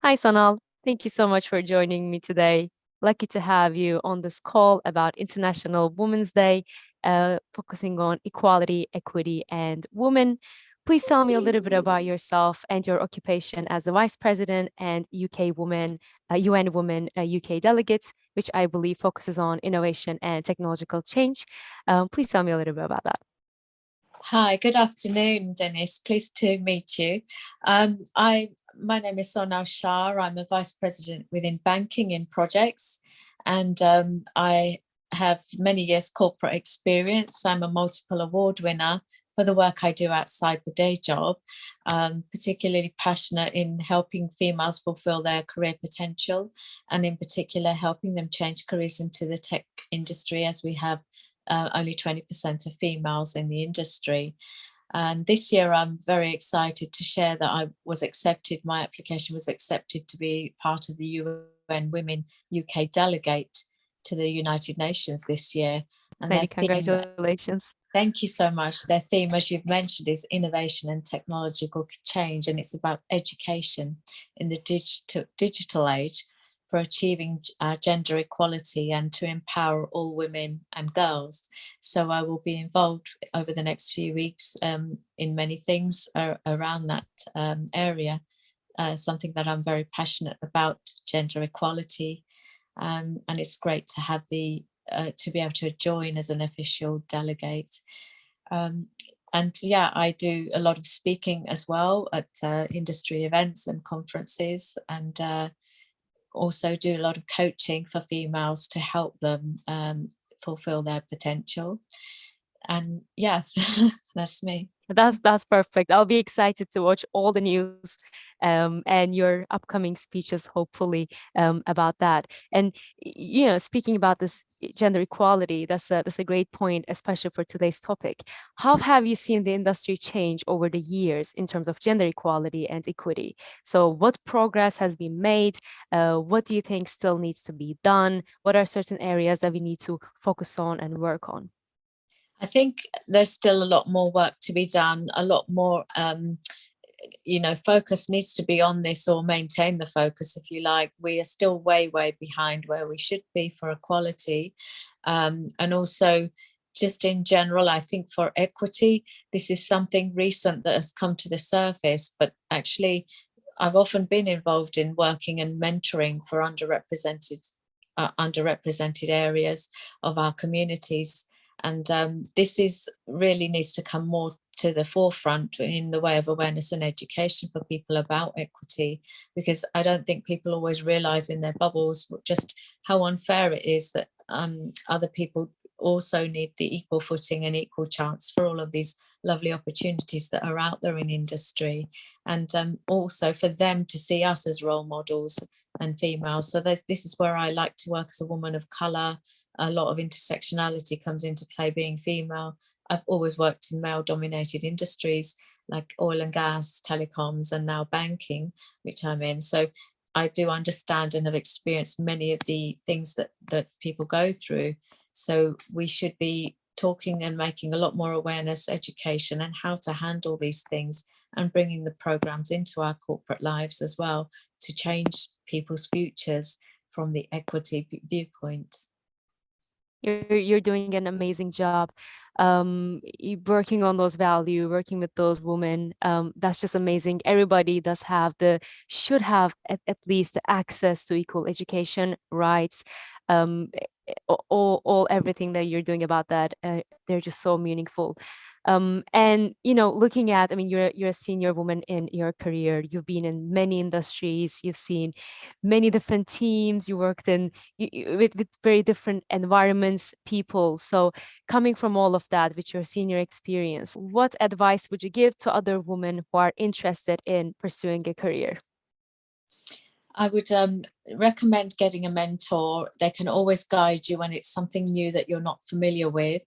Hi, Sonal. Thank you so much for joining me today. Lucky to have you on this call about International Women's Day, focusing on equality, equity, and women. Please tell me a little bit about yourself and your occupation as the Vice President and UN Women UK Delegate, which I believe focuses on innovation and technological change. Please tell me a little bit about that. Hi, good afternoon, Denis. Pleased to meet you. My name is Sonal Shah. I'm a Vice President within banking in projects, and I have many years corporate experience. I'm a multiple award winner for the work I do outside the day job, particularly passionate in helping females fulfill their career potential, and in particular helping them change careers into the tech industry, as we have only 20% of females in the industry. And this year, I'm very excited to share that my application was accepted to be part of the UN Women UK Delegate to the United Nations this year. And Many their theme, congratulations. thank you so much. Their theme, as you've mentioned, is innovation and technological change. And it's about education in the digital age for achieving gender equality and to empower all women and girls. So I will be involved over the next few weeks in many things around that area, something that I'm very passionate about, gender equality. And it's great to have to be able to join as an official delegate. And yeah, I do a lot of speaking as well at industry events and conferences, and also do a lot of coaching for females to help them fulfill their potential. And yeah, that's me. That's perfect. I'll be excited to watch all the news and your upcoming speeches, hopefully, about that. And speaking about this gender equality, that's a great point, especially for today's topic. How have you seen the industry change over the years in terms of gender equality and equity? So, what progress has been made? What do you think still needs to be done? What are certain areas that we need to focus on and work on? I think there's still a lot more work to be done, a lot more focus needs to be on this, or maintain the focus, if you like. We are still way behind where we should be for equality, and also just in general, I think for equity, this is something recent that has come to the surface, but actually I've often been involved in working and mentoring for underrepresented areas of our communities. And this is really needs to come more to the forefront in the way of awareness and education for people about equity, because I don't think people always realize in their bubbles just how unfair it is that other people also need the equal footing and equal chance for all of these lovely opportunities that are out there in industry, and also for them to see us as role models and females. So this is where I like to work as a woman of colour. A lot of intersectionality comes into play being female. I've always worked in male dominated industries like oil and gas, telecoms, and now banking, which I'm in. So I do understand and have experienced many of the things that people go through. So we should be talking and making a lot more awareness, education, and how to handle these things, and bringing the programs into our corporate lives as well to change people's futures from the equity viewpoint. You're doing an amazing job, working on those value, working with those women. That's just amazing. Everybody should have at least the access to equal education rights. um, all everything that you're doing about that, they're just so meaningful. And looking at, I mean, you're a senior woman in your career. You've been in many industries. You've seen many different teams. You worked with very different environments, people. So coming from all of that, with your senior experience, what advice would you give to other women who are interested in pursuing a career? I would recommend getting a mentor. They can always guide you when it's something new that you're not familiar with.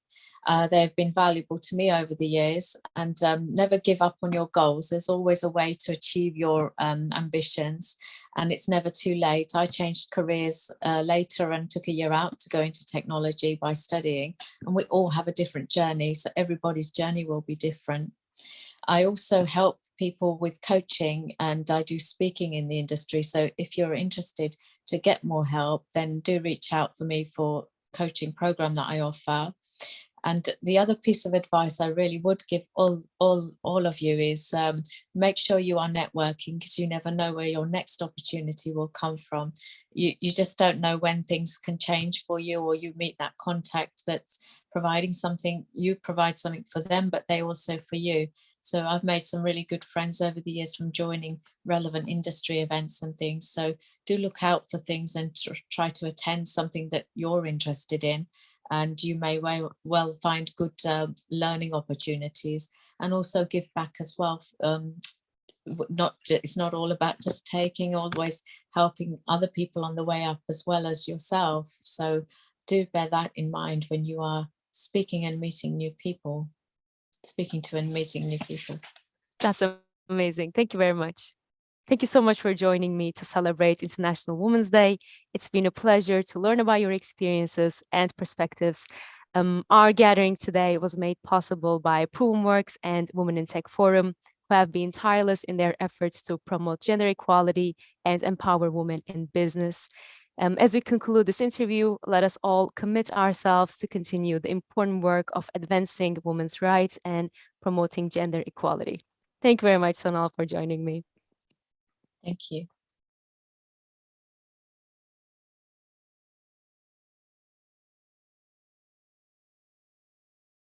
They've been valuable to me over the years, and never give up on your goals. There's always a way to achieve your ambitions, and it's never too late. I changed careers later and took a year out to go into technology by studying, and we all have a different journey, so everybody's journey will be different. I also help people with coaching, and I do speaking in the industry. So if you're interested to get more help, then do reach out for me for coaching program that I offer. And the other piece of advice I really would give all of you is make sure you are networking, because you never know where your next opportunity will come from. You just don't know when things can change for you, or you meet that contact that's providing something, you provide something for them, but they also for you. So I've made some really good friends over the years from joining relevant industry events and things. So do look out for things and try to attend something that you're interested in, and you may well find good learning opportunities, and also give back as well. It's not all about just taking, always helping other people on the way up as well as yourself. So do bear that in mind when you are speaking and meeting new people, speaking to and meeting new people. That's amazing. Thank you very much. Thank you so much for joining me to celebrate International Women's Day. It's been a pleasure to learn about your experiences and perspectives. Our gathering today was made possible by ProvenWorks and Women in Tech Forum, who have been tireless in their efforts to promote gender equality and empower women in business. As we conclude this interview, let us all commit ourselves to continue the important work of advancing women's rights and promoting gender equality. Thank you very much, Sonal, for joining me. Thank you.